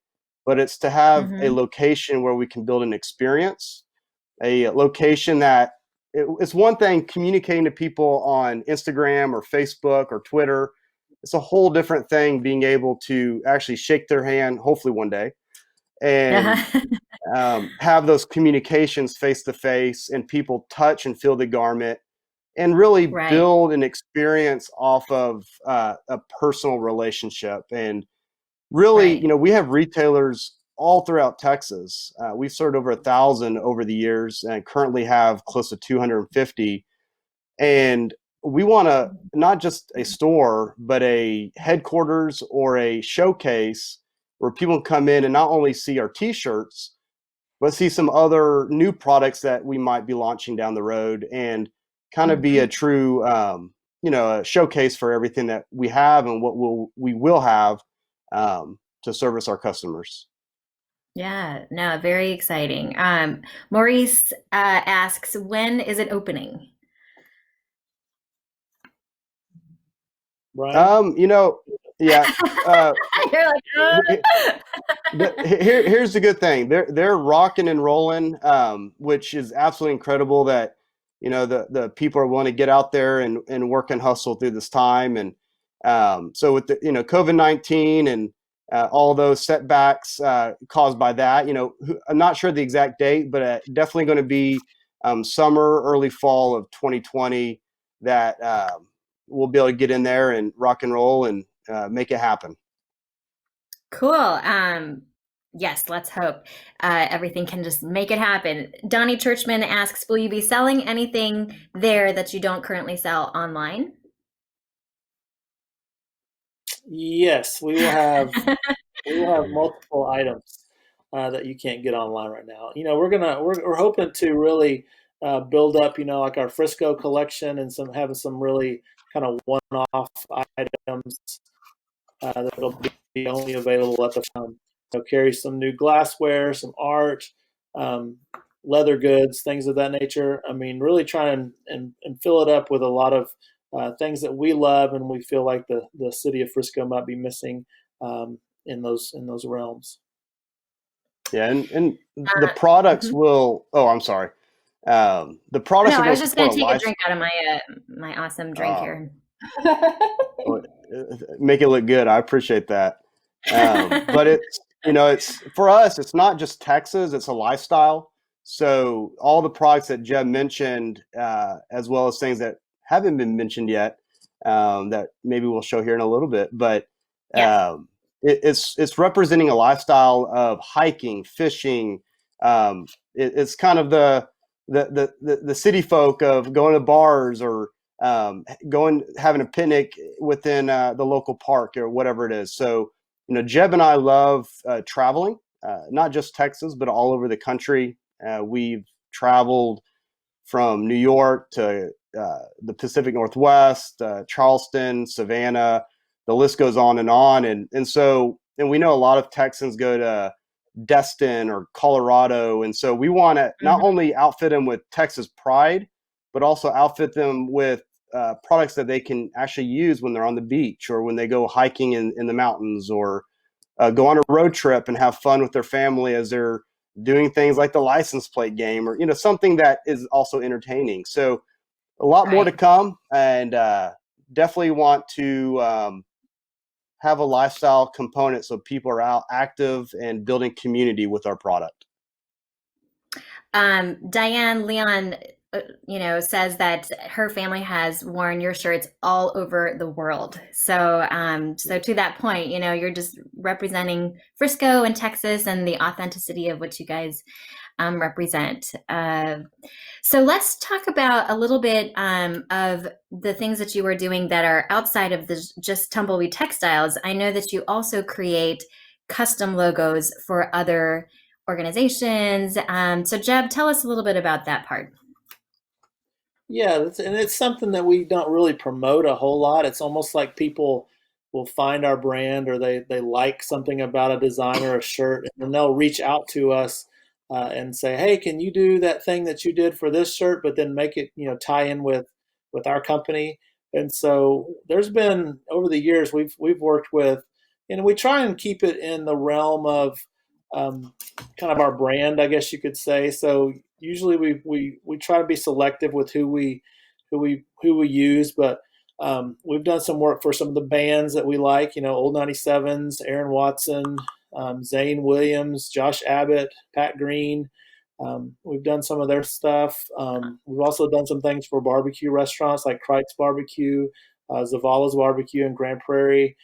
Speaker 3: but it's to have a
Speaker 1: Mm-hmm.
Speaker 3: location where we can build an experience, a location that it's one thing communicating to people on Instagram or Facebook or Twitter. It's a whole different thing being able to actually shake their hand, hopefully one day, and
Speaker 1: Uh-huh.
Speaker 3: have those communications face to face, and people touch and feel the garment, and really
Speaker 1: Right.
Speaker 3: build an experience off of a personal relationship. And really,
Speaker 1: Right.
Speaker 3: we have retailers all throughout Texas. We've served over 1,000 over the years and currently have close to 250. And we want to not just a store, but a headquarters or a showcase where people can come in and not only see our t-shirts, but see some other new products that we might be launching down the road, and kind of be a
Speaker 1: Mm-hmm.
Speaker 3: true, a showcase for everything that we have and what we will have to service our customers.
Speaker 1: Yeah, no, very exciting. Maurice asks, when is it opening?
Speaker 2: Brian?
Speaker 3: Yeah. Uh,
Speaker 1: You're like,
Speaker 3: here's the good thing. They're rocking and rolling, which is absolutely incredible that the people are willing to get out there and work and hustle through this time. And so with the COVID-19 and all those setbacks caused by that, I'm not sure the exact date, but definitely going to be summer, early fall of 2020 that we'll be able to get in there and rock and roll and make it happen.
Speaker 1: cool. Yes, let's hope everything can just make it happen. Donnie Churchman asks, will you be selling anything there that you don't currently sell online?
Speaker 2: Yes, we will have multiple items that you can't get online right now. We're hoping to really build up, like our Frisco collection, and having some really kind of one-off items that'll be only available at the farm. Carry some new glassware, some art, um, leather goods, things of that nature. I mean, really try and fill it up with a lot of things that we love and we feel like the city of Frisco might be missing in those realms.
Speaker 3: Yeah, and the
Speaker 1: Uh,
Speaker 3: products
Speaker 1: mhm.
Speaker 3: will. Oh, I'm sorry. The
Speaker 1: Oh,
Speaker 3: products
Speaker 1: no,
Speaker 3: are
Speaker 1: I
Speaker 3: going
Speaker 1: was
Speaker 3: to
Speaker 1: just going
Speaker 3: support a
Speaker 1: to take a
Speaker 3: life.
Speaker 1: drink out of my awesome drink
Speaker 3: Uh,
Speaker 1: here.
Speaker 3: Make it look good. I appreciate that. But it's for us. It's not just Texas. It's a lifestyle. So all the products that Jeb mentioned, as well as things that haven't been mentioned yet, that maybe we'll show here in a little bit. But
Speaker 1: Yes.
Speaker 3: it's representing a lifestyle of hiking, fishing. It's kind of the city folk of going to bars or going having a picnic within the local park or whatever it is. So Jeb and I love traveling, not just Texas, but all over the country. We've traveled from New York to the Pacific Northwest, Charleston, Savannah. The list goes on and on. And we know a lot of Texans go to Destin or Colorado. And so we want to not
Speaker 1: Mhm.
Speaker 3: only outfit them with Texas pride, but also outfit them with products that they can actually use when they're on the beach or when they go hiking in the mountains, or go on a road trip and have fun with their family as they're doing things like the license plate game, or something that is also entertaining. So a lot more to
Speaker 1: Right.
Speaker 3: come, and definitely want to have a lifestyle component so people are out active and building community with our product.
Speaker 1: Diane Leon, says that her family has worn your shirts all over the world. So to that point, you're just representing Frisco and Texas and the authenticity of what you guys represent. So let's talk about a little bit of the things that you are doing that are outside of just tumbleweed textiles. I know that you also create custom logos for other organizations. So Jeb, tell us a little bit about that part.
Speaker 2: Yeah, and it's something that we don't really promote a whole lot. It's almost like people will find our brand or they like something about a design or a shirt, and then they'll reach out to us and say, "Hey, can you do that thing that you did for this shirt, but then make it, tie in with our company?" And so there's been over the years we've worked with, we try and keep it in the realm of um, kind of our brand, I guess you could say. So usually we try to be selective with who we use, but we've done some work for some of the bands that we like. Old 97s, Aaron Watson, Zane Williams, Josh Abbott, Pat Green. We've done some of their stuff. We've also done some things for barbecue restaurants like Kreitz Barbecue, Zavala's Barbecue in Grand Prairie.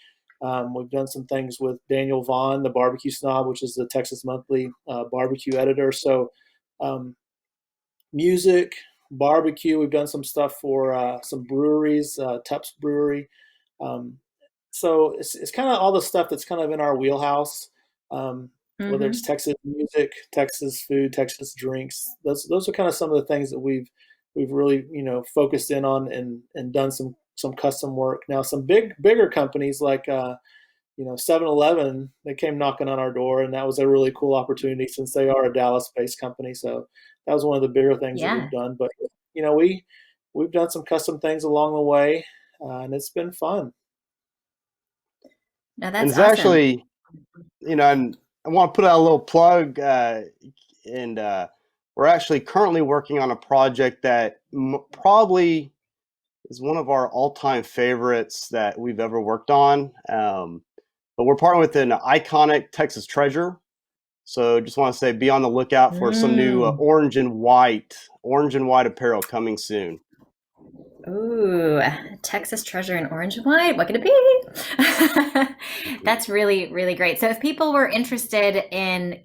Speaker 2: We've done some things with Daniel Vaughn, the Barbecue Snob, which is the Texas Monthly barbecue editor. So um, music, barbecue. We've done some stuff for some breweries, Tups Brewery. Um, so it's kind of all the stuff that's kind of in our wheelhouse, whether it's
Speaker 1: Mm-hmm.
Speaker 2: Texas music, Texas food, Texas drinks. Those are kind of some of the things that we've really focused in on and done some custom work. Now some bigger companies like 7-Eleven, they came knocking on our door, and that was a really cool opportunity since they are a Dallas-based company. So that was one of the bigger things that we've
Speaker 1: Yeah,
Speaker 2: done. But we've done some custom things along the way, and it's been fun.
Speaker 1: no,
Speaker 3: And
Speaker 1: that's
Speaker 3: it's
Speaker 1: awesome.
Speaker 3: actually, and I want to put out a little plug, and we're actually currently working on a project that probably is one of our all-time favorites that we've ever worked on. But we're partnering with an iconic Texas treasure. So just want to say, be on the lookout for some new
Speaker 1: Mm.
Speaker 3: orange and white apparel coming soon.
Speaker 1: Ooh, Texas treasure and orange and white. What could it be? That's really, really great. So if people were interested in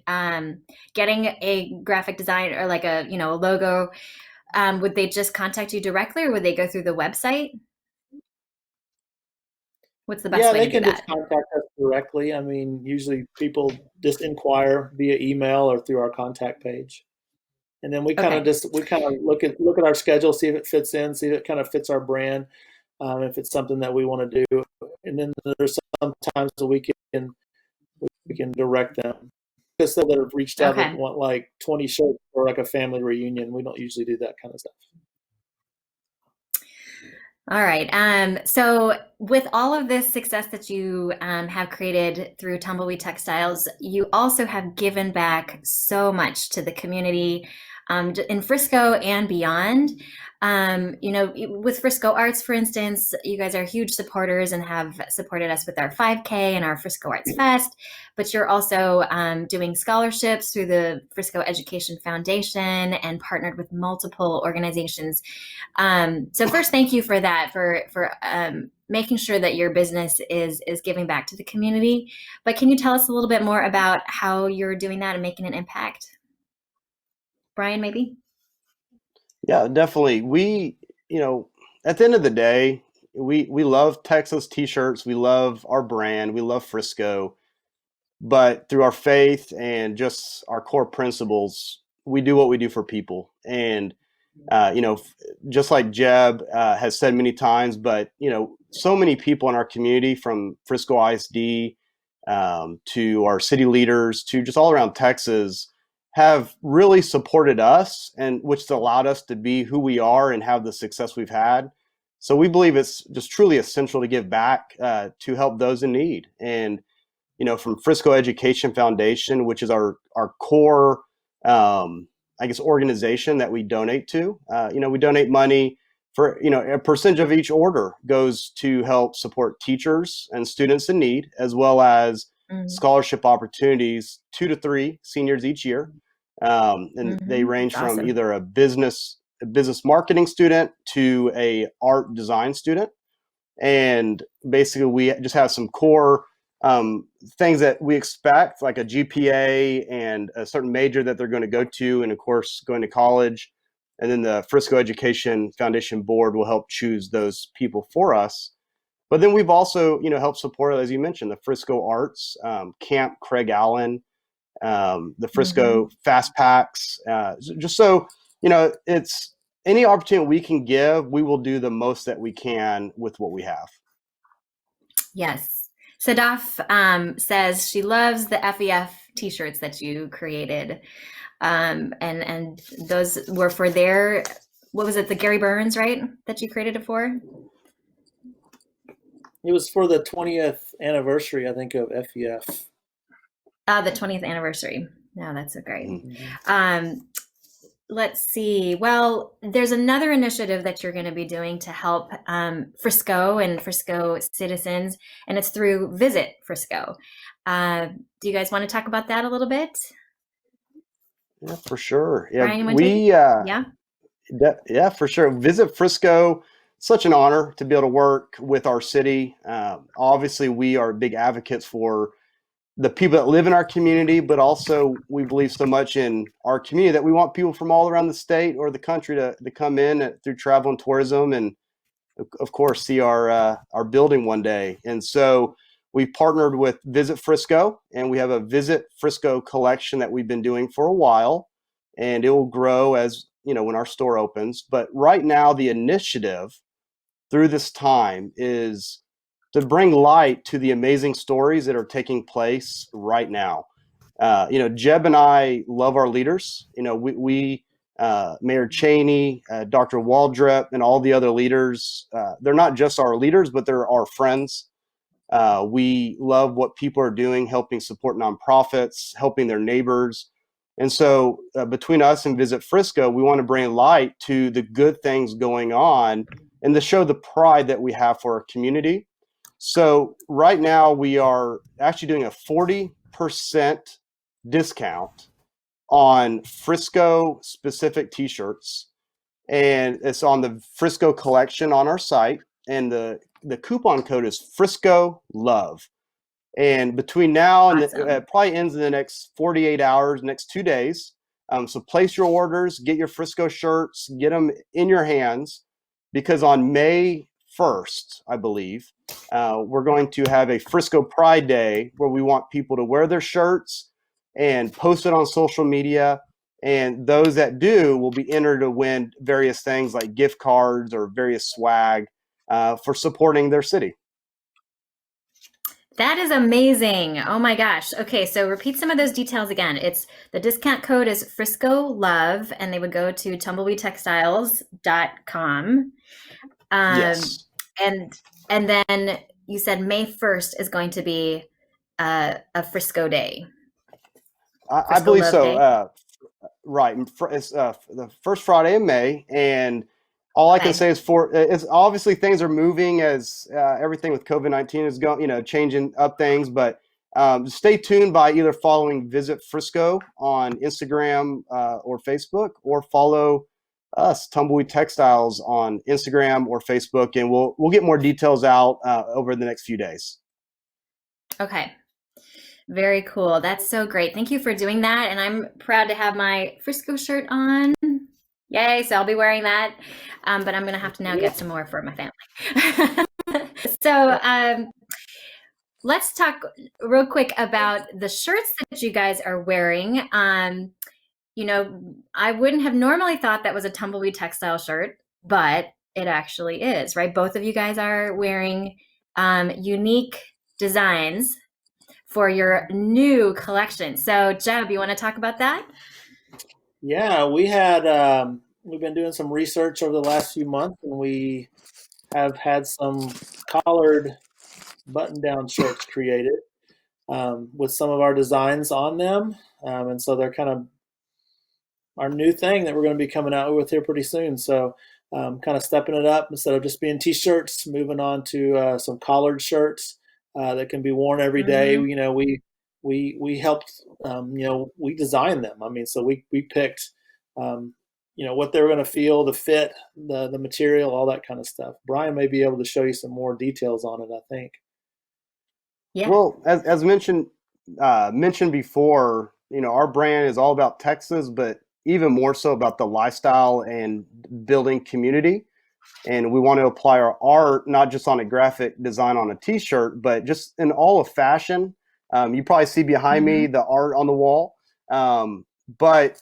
Speaker 1: getting a graphic design or like a logo, would they just contact you directly or would they go through the website? What's the best
Speaker 2: Yeah,
Speaker 1: way
Speaker 2: they
Speaker 1: to do
Speaker 2: can just
Speaker 1: that?
Speaker 2: contact us directly. I mean, usually people just inquire via email or through our contact page. And then
Speaker 1: Okay.
Speaker 2: we kind of look at our schedule, see if it fits in, see if it kind of fits our brand, if it's something that we want to do. And then there's sometimes that we can direct them. Because that have reached out that
Speaker 1: Okay.
Speaker 2: want like 20 shirts for like a family reunion. We don't usually do that kind of stuff.
Speaker 1: All right. So with all of this success that you have created through Tumbleweed Textiles, you also have given back so much to the community in Frisco and beyond. With Frisco Arts, for instance, you guys are huge supporters and have supported us with our 5K and our Frisco Arts Fest, but you're also doing scholarships through the Frisco Education Foundation and partnered with multiple organizations. So first, thank you for that, for making sure that your business is giving back to the community. But can you tell us a little bit more about how you're doing that and making an impact, Brian? Maybe.
Speaker 3: Yeah, definitely. You know, at the end of the day, we love Texas t-shirts. We love our brand. We love Frisco. But through our faith and just our core principles, we do what we do for people. And just like Jeb has said many times, but so many people in our community, from Frisco ISD to our city leaders to just all around Texas, have really supported us, and which has allowed us to be who we are and have the success we've had. So we believe it's just truly essential to give back to help those in need. And from Frisco Education Foundation, which is our core, I guess, organization that we donate to. We donate money for, a percentage of each order goes to help support teachers and students in need, as well as
Speaker 1: Mm-hmm.
Speaker 3: scholarship opportunities, 2 to 3 seniors each year. And they
Speaker 1: Mm-hmm.
Speaker 3: range from
Speaker 1: Awesome.
Speaker 3: either a business marketing student to a art design student. And basically we just have some core things that we expect, like a GPA and a certain major that they're going to go to, and of course going to college. And then the Frisco Education Foundation board will help choose those people for us. But then we've also helped support, as you mentioned, the Frisco Arts, Camp Craig Allen, the Frisco fast packs, just so, it's any opportunity we can give, we will do the most that we can with what we have.
Speaker 1: Yes. Sadaf says she loves the FEF t-shirts that you created. And those were for their, what was it, the Gary Burns, right? That you created it for?
Speaker 2: It was for the 20th anniversary, I think, of FEF.
Speaker 1: The 20th anniversary. No, that's so great.
Speaker 3: Mm-hmm.
Speaker 1: Let's see. Well, there's another initiative that you're going to be doing to help Frisco and Frisco citizens, and it's through Visit Frisco. Do you guys want to talk about that a little bit?
Speaker 3: Yeah, for sure. Yeah,
Speaker 1: Brian,
Speaker 3: yeah, for sure. Visit Frisco. Such an honor to be able to work with our city. Obviously, we are big advocates for the people that live in our community, but also we believe so much in our community that we want people from all around the state or the country to come in through travel and tourism, and of course see our building one day. And so we partnered with Visit Frisco, and we have a Visit Frisco collection that we've been doing for a while, and it will grow as when our store opens. But right now, the initiative through this time is to bring light to the amazing stories that are taking place right now. Jeb and I love our leaders. We Mayor Cheney, Dr. Waldrep, and all the other leaders. They're not just our leaders, but they're our friends. We love what people are doing, helping support nonprofits, helping their neighbors. And so between us and Visit Frisco, we want to bring light to the good things going on and to show the pride that we have for our community. So right now we are actually doing a 40% discount on Frisco specific t-shirts, and it's on the Frisco collection on our site, and the coupon code is Frisco Love. And between now and it probably ends in the next 48 hours, next 2 days. So place your orders, get your Frisco shirts, get them in your hands, because on May 1st, I believe, we're going to have a Frisco Pride Day where we want people to wear their shirts and post it on social media. And those that do will be entered to win various things like gift cards or various swag for supporting their city.
Speaker 1: That is amazing. Oh my gosh. Okay, so repeat some of those details again. It's the discount code is Frisco Love, and they would go to tumbleweedtextiles.com.
Speaker 3: Yes.
Speaker 1: And then you said May 1st is going to be a Frisco Day.
Speaker 3: I believe so. Right. It's the first Friday in May, and all I can say is it's obviously things are moving as everything with COVID-19 is going, changing up things. But stay tuned by either following Visit Frisco on Instagram or Facebook, or follow us, Tumbleweed Textiles, on Instagram or Facebook, and we'll get more details out over the next few days.
Speaker 1: Okay. Very cool. That's so great. Thank you for doing that. And I'm proud to have my Frisco shirt on. Yay. So I'll be wearing that. But I'm going to have to now get some more for my family. So let's talk real quick about the shirts that you guys are wearing. I wouldn't have normally thought that was a Tumbleweed Textile shirt, but it actually is, right? Both of you guys are wearing unique designs for your new collection. So Jeb, you want to talk about that?
Speaker 2: Yeah, we've been doing some research over the last few months, and we have had some collared button-down shirts created with some of our designs on them. And so they're kind of our new thing that we're going to be coming out with here pretty soon. So kind of stepping it up, instead of just being t-shirts, moving on to some collared shirts that can be worn every day. We helped, we designed them. I mean, so we picked, what they were going to feel, the fit, the material, all that kind of stuff. Brian may be able to show you some more details on it, I think.
Speaker 1: Yeah.
Speaker 3: Well, as mentioned before, our brand is all about Texas, but even more so about the lifestyle and building community. And we want to apply our art, not just on a graphic design on a t-shirt, but just in all of fashion. You probably see behind me the art on the wall. But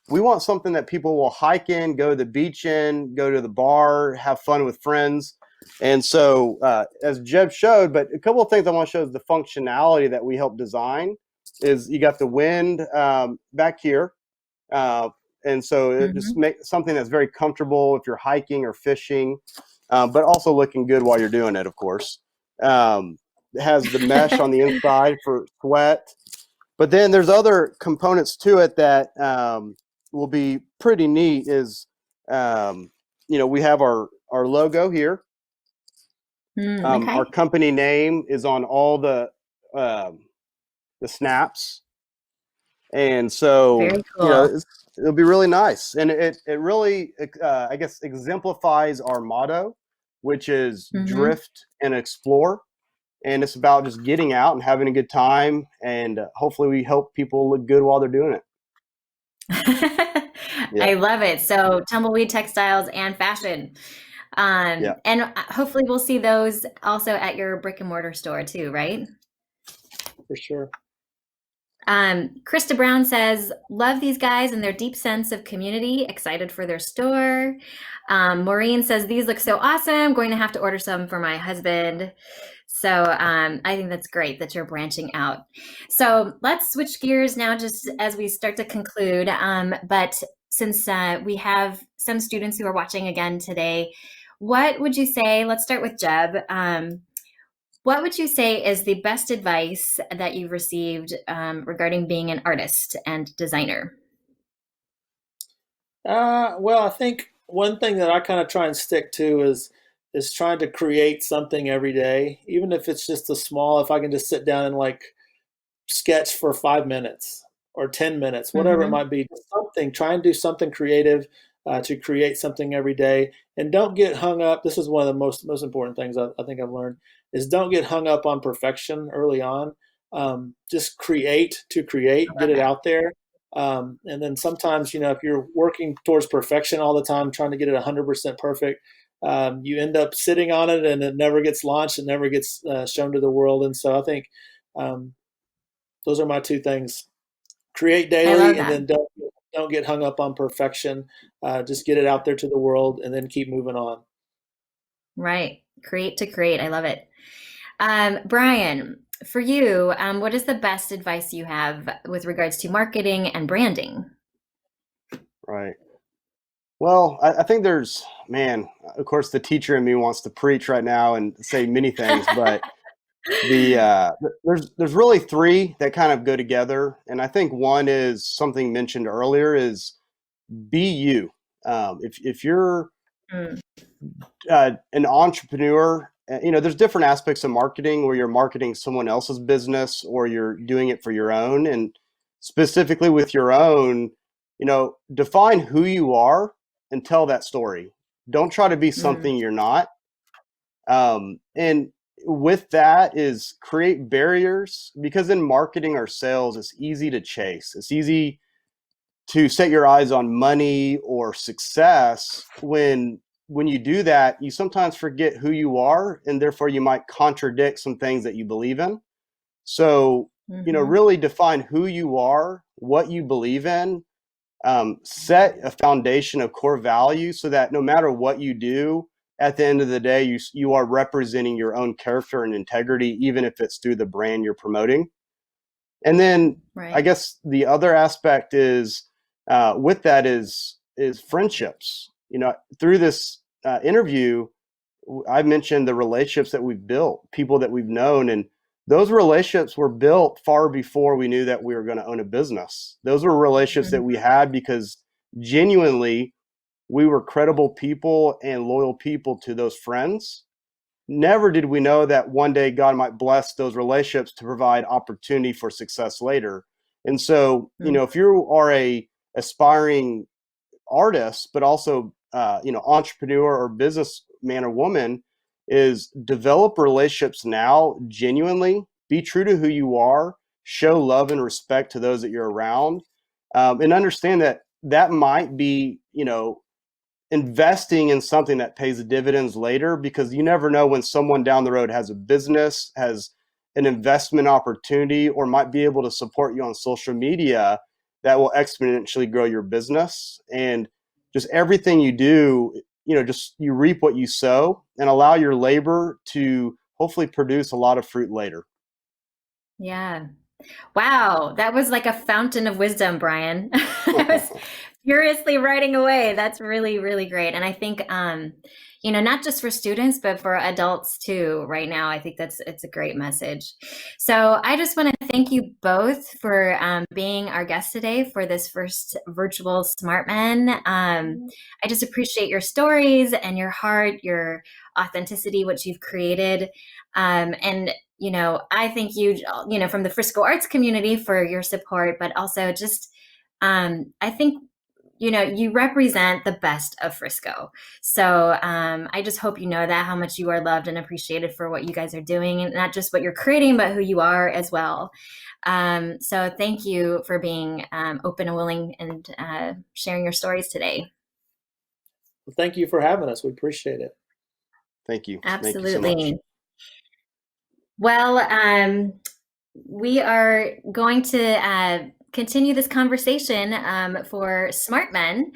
Speaker 3: we want something that people will hike in, go to the beach in, go to the bar, have fun with friends. And so, as Jeb showed, but a couple of things I want to show is the functionality that we help design is you got the wind back here. And so it just makes something that's very comfortable if you're hiking or fishing, but also looking good while you're doing it, of course. It has the mesh on the inside for sweat. But then there's other components to it that will be pretty neat is, we have our logo here.
Speaker 1: Okay.
Speaker 3: Our company name is on all the snaps. And so,
Speaker 1: very cool.
Speaker 3: it'll be really nice. And it really, I guess, exemplifies our motto, which is drift and explore. And it's about just getting out and having a good time. And hopefully we help people look good while they're doing it.
Speaker 1: I love it. So tumbleweed textiles and fashion. And hopefully we'll see those also at your brick and mortar store too, right?
Speaker 2: For sure.
Speaker 1: Krista Brown says, love these guys and their deep sense of community, excited for their store. Maureen says, these look so awesome. Going to have to order some for my husband. So I think that's great that you're branching out. So let's switch gears now just as we start to conclude. But since we have some students who are watching again today, what would you say, let's start with Jeb. What would you say is the best advice that you've received regarding being an artist and designer?
Speaker 2: Well, I think one thing that I kind of try and stick to is trying to create something every day, even if it's just a small. If I can just sit down and like sketch for 5 minutes or 10 minutes, whatever it might be, something. Try and do something creative to create something every day, and don't get hung up. This is one of the most important things I think I've learned is don't get hung up on perfection early on. Just create to create, get it out there. And then sometimes, if you're working towards perfection all the time, trying to get it 100% perfect, you end up sitting on it and it never gets launched, it never gets shown to the world. And so I think those are my two things: create daily, and then don't get hung up on perfection. Just get it out there to the world, and then keep moving on.
Speaker 1: Right, create to create. I love it. Brian, for you, what is the best advice you have with regards to marketing and branding?
Speaker 3: Right. Well, I think there's, of course, the teacher in me wants to preach right now and say many things, but there's really three that kind of go together. And I think one is something mentioned earlier is be you. If you're an entrepreneur, there's different aspects of marketing where you're marketing someone else's business or you're doing it for your own. And specifically with your own, define who you are and tell that story. Don't try to be something you're not. And with that is create barriers, because in marketing or sales, it's easy to chase. It's easy to set your eyes on money or success. When you do that, you sometimes forget who you are, and therefore you might contradict some things that you believe in. So, really define who you are, what you believe in, set a foundation of core values so that no matter what you do, at the end of the day, you are representing your own character and integrity, even if it's through the brand you're promoting. And then I guess the other aspect is with that is friendships. Through this interview, I mentioned the relationships that we've built, people that we've known, and those relationships were built far before we knew that we were going to own a business. Those were relationships that we had because genuinely we were credible people and loyal people to those friends. Never did we know that one day God might bless those relationships to provide opportunity for success later. And so, if you are a aspiring artist, but also, entrepreneur or businessman or woman, is develop relationships now, genuinely, be true to who you are, show love and respect to those that you're around, and understand that might be, investing in something that pays dividends later, because you never know when someone down the road has a business, has an investment opportunity or might be able to support you on social media that will exponentially grow your business. And just everything you do, just you reap what you sow, and allow your labor to hopefully produce a lot of fruit later.
Speaker 1: Yeah. Wow, that was like a fountain of wisdom, Brian. I was furiously writing away. That's really, really great. And I think, not just for students, but for adults too, right now, I think it's a great message. So I just want to thank you both for being our guest today for this first virtual Smart Men. I just appreciate your stories and your heart, your authenticity, what you've created. And I thank you, from the Frisco arts community for your support, but also just, I think, you represent the best of Frisco. So I just hope you know that, how much you are loved and appreciated for what you guys are doing, and not just what you're creating, but who you are as well. So thank you for being open and willing and sharing your stories today.
Speaker 2: Well, thank you for having us. We appreciate it.
Speaker 3: Thank you.
Speaker 1: Absolutely.
Speaker 3: Thank you so much.
Speaker 1: Well, we are going to continue this conversation for Smart Men.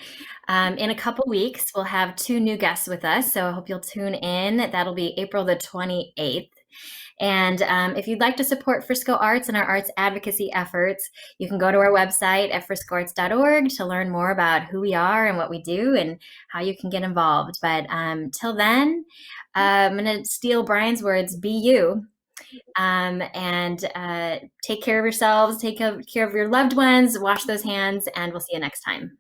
Speaker 1: In a couple weeks, we'll have 2 new guests with us, so I hope you'll tune in. That'll be April the 28th. And if you'd like to support Frisco Arts and our arts advocacy efforts, you can go to our website at friscoarts.org to learn more about who we are and what we do and how you can get involved. But till then, I'm going to steal Brian's words, be you. And take care of yourselves, take care of your loved ones, wash those hands, and we'll see you next time.